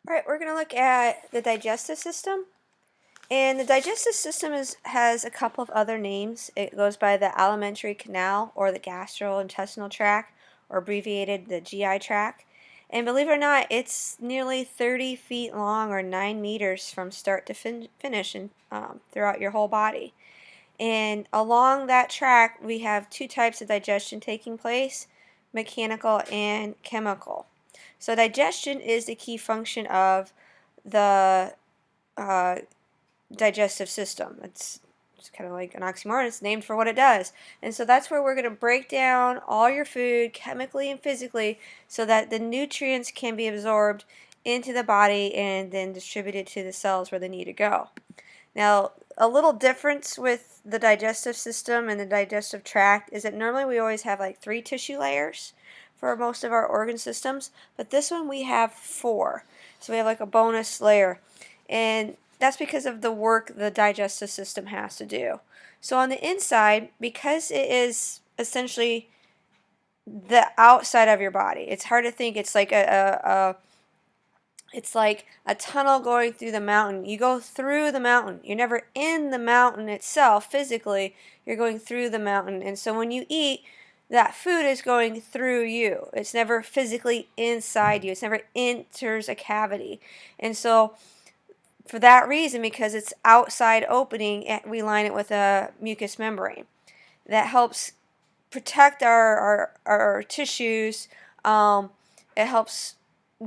All right, we're going to look at the digestive system. And the digestive system has a couple of other names. It goes by the alimentary canal or the gastrointestinal tract, or abbreviated the GI tract. And believe it or not, it's nearly 30 feet long, or 9 meters from start to finish, and throughout your whole body. And along that track, we have two types of digestion taking place: mechanical and chemical. So digestion is the key function of the uh, digestive system. It's kind of like an oxymoron. It's named for what it does. And so that's where we're going to break down all your food chemically and physically so that the nutrients can be absorbed into the body and then distributed to the cells where they need to go. Now, a little difference with the digestive system and the digestive tract is that normally we always have like 3 tissue layers for most of our organ systems, but this one we have 4. So we have like a bonus layer. And that's because of the work the digestive system has to do. So on the inside, because it is essentially the outside of your body, it's hard to think. It's like it's like a tunnel going through the mountain. You go through the mountain. You're never in the mountain itself physically. You're going through the mountain. And so when you eat, that food is going through you. It's never physically inside you. It never enters a cavity. And so for that reason, because it's outside opening, we line it with a mucous membrane. That helps protect our tissues. It helps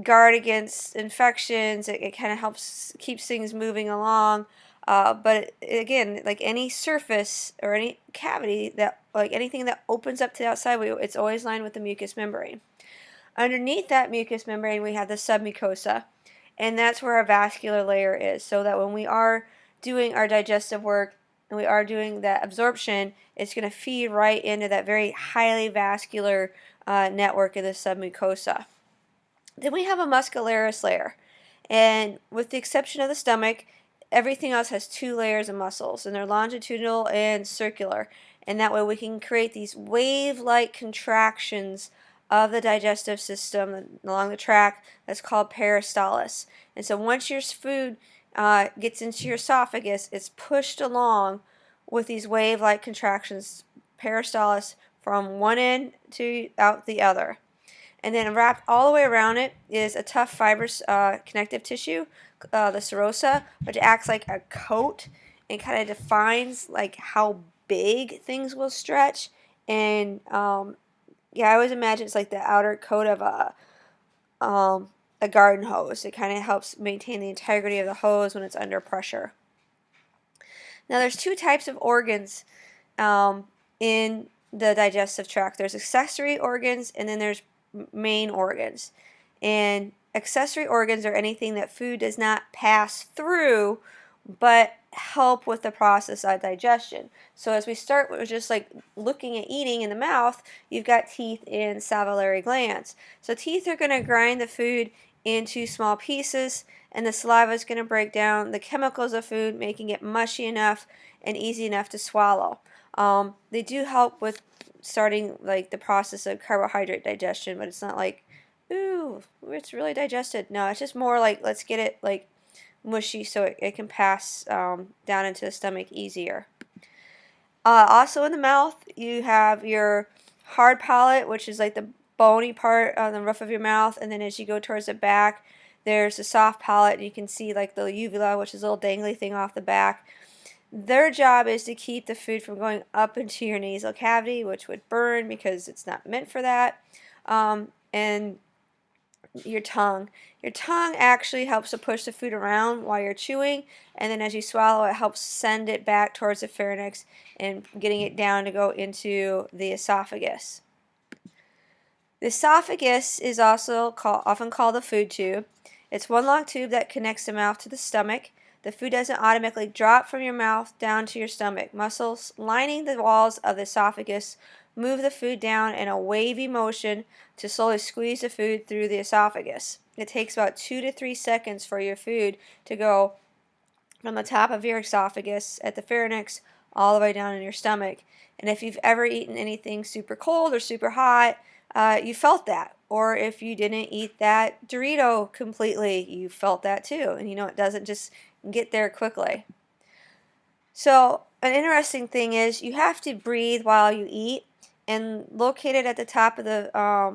guard against infections. It kind of helps keeps things moving along. But again, like any surface or any cavity, that like anything that opens up to the outside, it's always lined with the mucous membrane. Underneath that mucous membrane, we have the submucosa, and that's where our vascular layer is, so that when we are doing our digestive work and we are doing that absorption, it's going to feed right into that very highly vascular network of the submucosa. Then we have a muscularis layer, and with the exception of the stomach, everything else has 2 layers of muscles, and they're longitudinal and circular, and that way we can create these wave-like contractions of the digestive system along the tract. That's called peristalsis. And so once your food gets into your esophagus, it's pushed along with these wave-like contractions, peristalsis, from one end to out the other. And then wrapped all the way around it is a tough fibrous connective tissue, the serosa, which acts like a coat and kind of defines like how big things will stretch. And yeah, I always imagine it's like the outer coat of a garden hose. It kind of helps maintain the integrity of the hose when it's under pressure. Now there's 2 types of organs in the digestive tract. There's accessory organs, and then there's main organs. And accessory organs are anything that food does not pass through but help with the process of digestion. So as we start with just like looking at eating in the mouth, you've got teeth and salivary glands. So teeth are going to grind the food into small pieces, and the saliva is going to break down the chemicals of food, making it mushy enough and easy enough to swallow. They do help with starting like the process of carbohydrate digestion, but it's not like, ooh, it's really digested. No, it's just more like, let's get it like mushy so it can pass down into the stomach easier. Also in the mouth, you have your hard palate, which is like the bony part on the roof of your mouth, and then as you go towards the back, there's a soft palate, and you can see like the uvula, which is a little dangly thing off the back. Their job is to keep the food from going up into your nasal cavity, which would burn because it's not meant for that. And your tongue. Your tongue actually helps to push the food around while you're chewing, and then as you swallow, it helps send it back towards the pharynx and getting it down to go into the esophagus. The esophagus is also often called the food tube. It's one long tube that connects the mouth to the stomach. The food doesn't automatically drop from your mouth down to your stomach. Muscles lining the walls of the esophagus move the food down in a wavy motion to slowly squeeze the food through the esophagus. It takes about 2 to 3 seconds for your food to go from the top of your esophagus at the pharynx all the way down in your stomach. And if you've ever eaten anything super cold or super hot, you felt that. or if you didn't eat that Dorito completely, you felt that too. And you know, it doesn't just get there quickly. So an interesting thing is you have to breathe while you eat, and located at the top uh,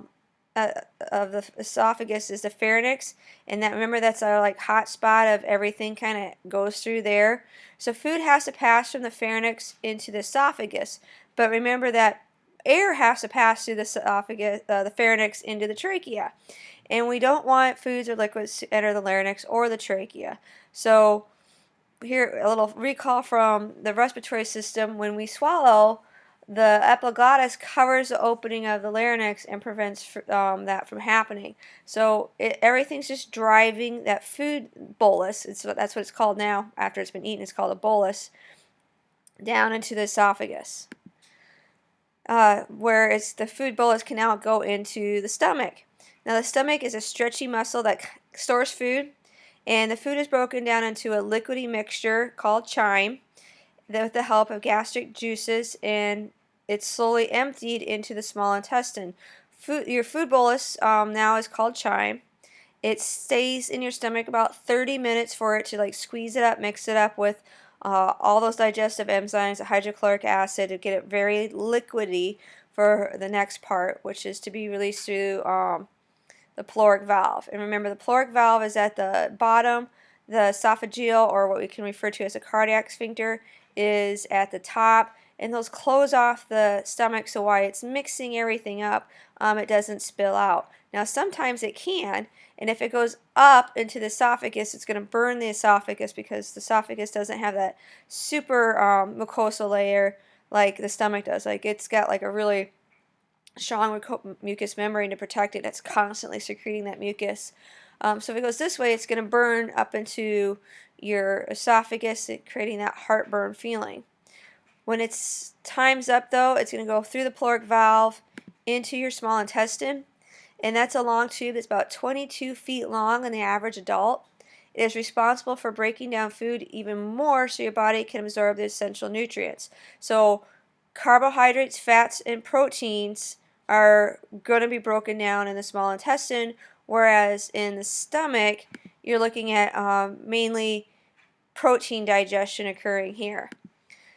of the esophagus is the pharynx, and that, remember, that's our like hot spot of everything kind of goes through there. So food has to pass from the pharynx into the esophagus, but remember that air has to pass through the esophagus, the pharynx into the trachea, and we don't want foods or liquids to enter the larynx or the trachea. So here, a little recall from the respiratory system: when we swallow, the epiglottis covers the opening of the larynx and prevents that from happening. So everything's just driving that food bolus, that's what it's called now. After it's been eaten, it's called a bolus, down into the esophagus, where the food bolus can now go into the stomach. Now the stomach is a stretchy muscle that stores food, and the food is broken down into a liquidy mixture called chyme with the help of gastric juices, and it's slowly emptied into the small intestine. Your food bolus now is called chyme. It stays in your stomach about 30 minutes for it to like squeeze it up, mix it up with all those digestive enzymes, the hydrochloric acid, to get it very liquidy for the next part, which is to be released through the caloric valve. And remember, the caloric valve is at the bottom. The esophageal, or what we can refer to as a cardiac sphincter, is at the top, and those close off the stomach, so while it's mixing everything up, it doesn't spill out. Now sometimes it can, and if it goes up into the esophagus, it's going to burn the esophagus, because the esophagus doesn't have that super mucosal layer like the stomach does. Like, it's got like a really strong mucous membrane to protect it that's constantly secreting that mucus. So if it goes this way, it's going to burn up into your esophagus, creating that heartburn feeling. When it's time's up, though, it's going to go through the caloric valve into your small intestine, and that's a long tube that's about 22 feet long in the average adult. It is responsible for breaking down food even more so your body can absorb the essential nutrients. So carbohydrates, fats, and proteins are going to be broken down in the small intestine, whereas in the stomach, you're looking at mainly protein digestion occurring here.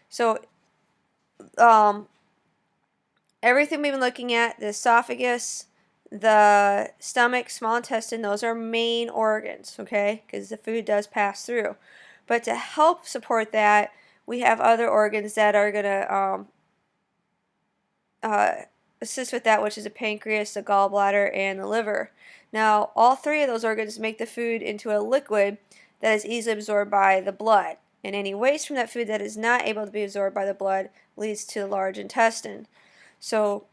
So everything we've been looking at, the esophagus, the stomach, small intestine, those are main organs, okay, because the food does pass through. But to help support that, we have other organs that are going to assist with that, which is the pancreas, the gallbladder, and the liver. Now, all three of those organs make the food into a liquid that is easily absorbed by the blood, and any waste from that food that is not able to be absorbed by the blood leads to the large intestine. So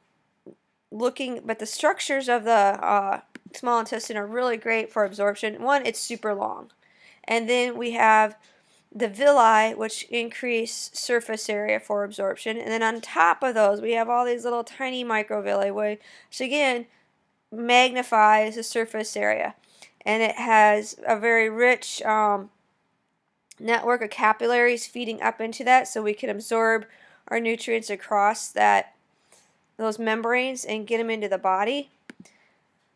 but the structures of the small intestine are really great for absorption. One, it's super long, and then we have the villi, which increase surface area for absorption, and then on top of those we have all these little tiny microvilli, which again magnifies the surface area, and it has a very rich network of capillaries feeding up into that, so we can absorb our nutrients across those membranes and get them into the body.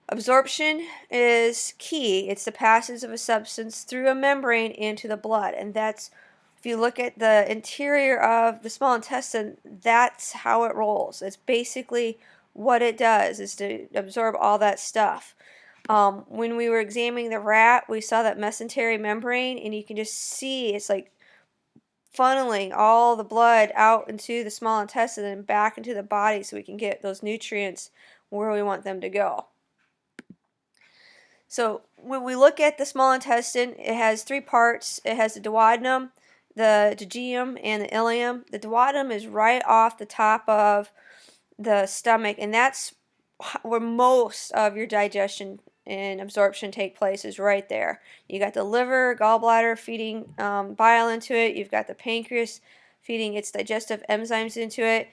Absorption is key. It's the passage of a substance through a membrane into the blood, and that's, if you look at the interior of the small intestine, that's how it rolls. It's basically what it does, is to absorb all that stuff. When we were examining the rat, we saw that mesentery membrane, and you can just see it's like funneling all the blood out into the small intestine and back into the body, so we can get those nutrients where we want them to go. So when we look at the small intestine, it has three parts. It has the duodenum, the duodenum, and the ileum. The duodenum is right off the top of the stomach, and that's where most of your digestion and absorption take place, is right there. You got the liver, gallbladder feeding bile into it. You've got the pancreas feeding its digestive enzymes into it.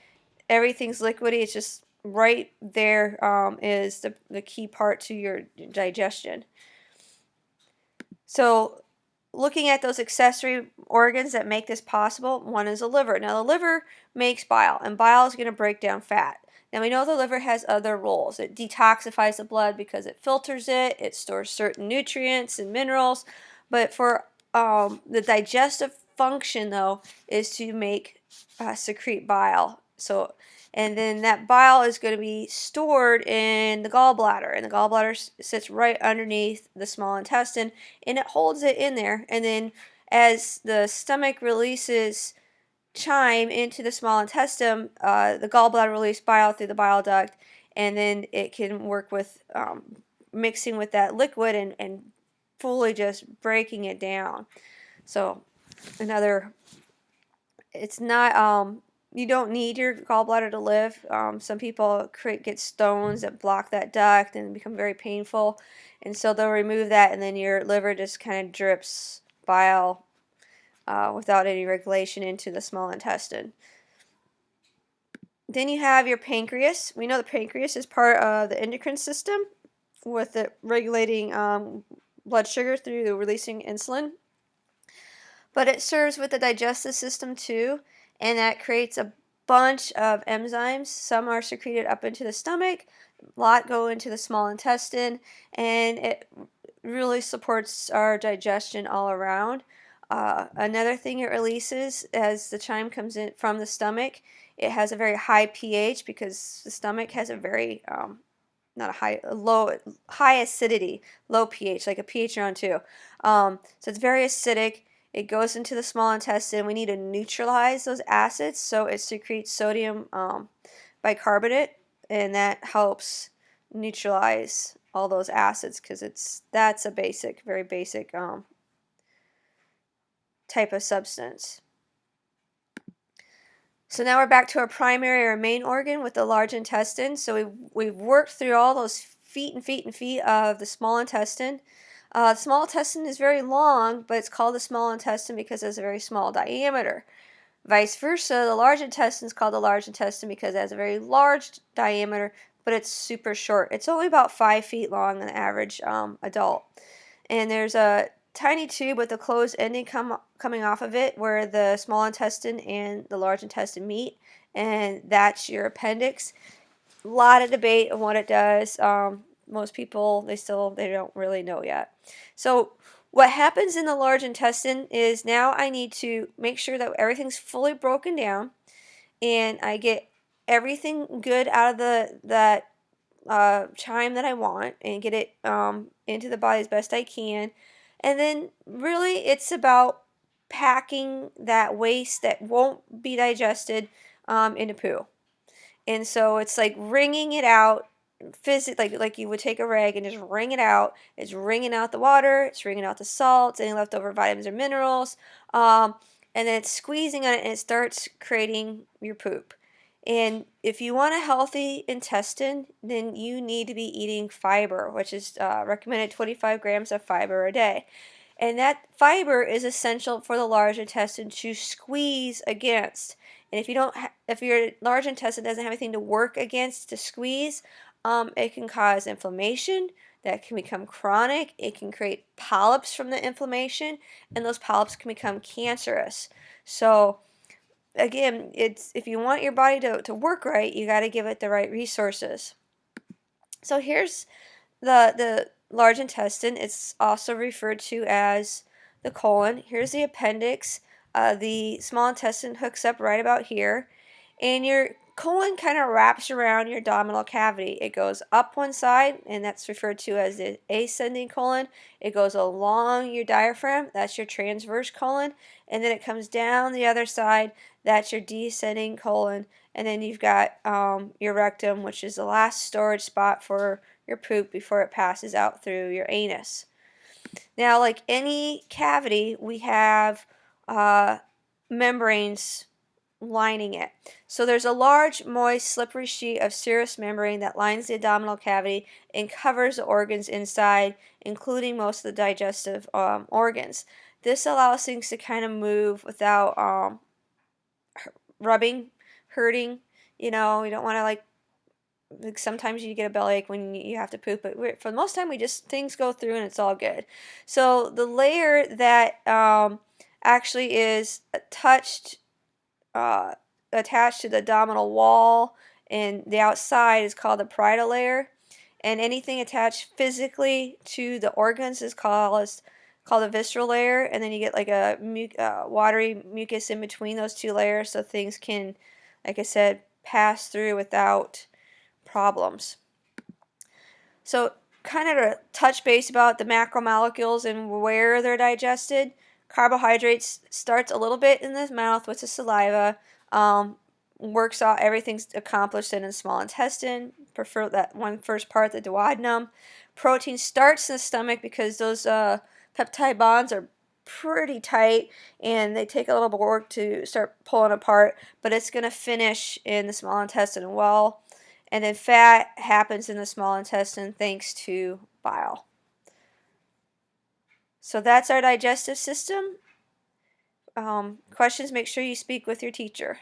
Everything's liquidy. It's just right there is the key part to your digestion. So looking at those accessory organs that make this possible, one is the liver. Now the liver makes bile, and bile is going to break down fat. Now we know the liver has other roles. It detoxifies the blood because it filters it, it stores certain nutrients and minerals, but for the digestive function though is to make secrete bile. So, and then that bile is going to be stored in the gallbladder, and the gallbladder sits right underneath the small intestine, and it holds it in there. And then as the stomach releases chyme into the small intestine, the gallbladder releases bile through the bile duct, and then it can work with mixing with that liquid and fully just breaking it down. So another, it's not, you don't need your gallbladder to live. Some people get stones that block that duct and become very painful, and so they'll remove that, and then your liver just kind of drips bile without any regulation into the small intestine. Then you have your pancreas. We know the pancreas is part of the endocrine system with it regulating blood sugar through releasing insulin. But it serves with the digestive system too, and that creates a bunch of enzymes. Some are secreted up into the stomach, a lot go into the small intestine, and it really supports our digestion all around. Another thing it releases as the chyme comes in from the stomach, it has a very high pH because the stomach has a very not a high, a low, high acidity, low pH, like a pH around 2. So it's very acidic. It goes into the small intestine. We need to neutralize those acids, so it secretes sodium bicarbonate, and that helps neutralize all those acids because that's a basic, very basic type of substance. So now we're back to our primary or main organ with the large intestine. So we've worked through all those feet and feet and feet of the small intestine. The small intestine is very long, but it's called the small intestine because it has a very small diameter. Vice versa, the large intestine is called the large intestine because it has a very large diameter, but it's super short. It's only about 5 feet long on the average adult. And there's a tiny tube with a closed ending coming off of it where the small intestine and the large intestine meet, and that's your appendix. A lot of debate on what it does. Most people, they don't really know yet. So what happens in the large intestine is now I need to make sure that everything's fully broken down and I get everything good out of that chyme that I want and get it into the body as best I can. And then really it's about packing that waste that won't be digested into poo. And so it's like wringing it out, like you would take a rag and just wring it out. It's wringing out the water, it's wringing out the salts, any leftover vitamins or minerals, and then it's squeezing on it and it starts creating your poop. And if you want a healthy intestine, then you need to be eating fiber, which is recommended 25 grams of fiber a day. And that fiber is essential for the large intestine to squeeze against. And if your large intestine doesn't have anything to work against to squeeze, it can cause inflammation that can become chronic. It can create polyps from the inflammation, and those polyps can become cancerous. So again, if you want your body to work right, you got to give it the right resources. So here's the large intestine. It's also referred to as the colon. Here's the appendix. The small intestine hooks up right about here, and your colon kind of wraps around your abdominal cavity. It goes up one side, and that's referred to as the ascending colon. It goes along your diaphragm, that's your transverse colon, and then it comes down the other side, that's your descending colon, and then you've got your rectum, which is the last storage spot for your poop before it passes out through your anus. Now, like any cavity, we have membranes lining it. So there's a large, moist, slippery sheet of serous membrane that lines the abdominal cavity and covers the organs inside, including most of the digestive organs. This allows things to kind of move without rubbing, hurting. You know, you don't want to like sometimes you get a bellyache when you have to poop, but for the most time things go through and it's all good. So the layer that actually is attached to the abdominal wall and the outside is called the parietal layer, and anything attached physically to the organs is called a visceral layer, and then you get like a watery mucus in between those two layers, so things can, like I said, pass through without problems. So kind of to touch base about the macromolecules and where they're digested. Carbohydrates starts a little bit in the mouth with the saliva, works out, everything's accomplished in the small intestine, prefer that one first part, the duodenum. Protein starts in the stomach because those peptide bonds are pretty tight and they take a little work to start pulling apart, but it's going to finish in the small intestine well. And then fat happens in the small intestine thanks to bile. So that's our digestive system. Questions, make sure you speak with your teacher.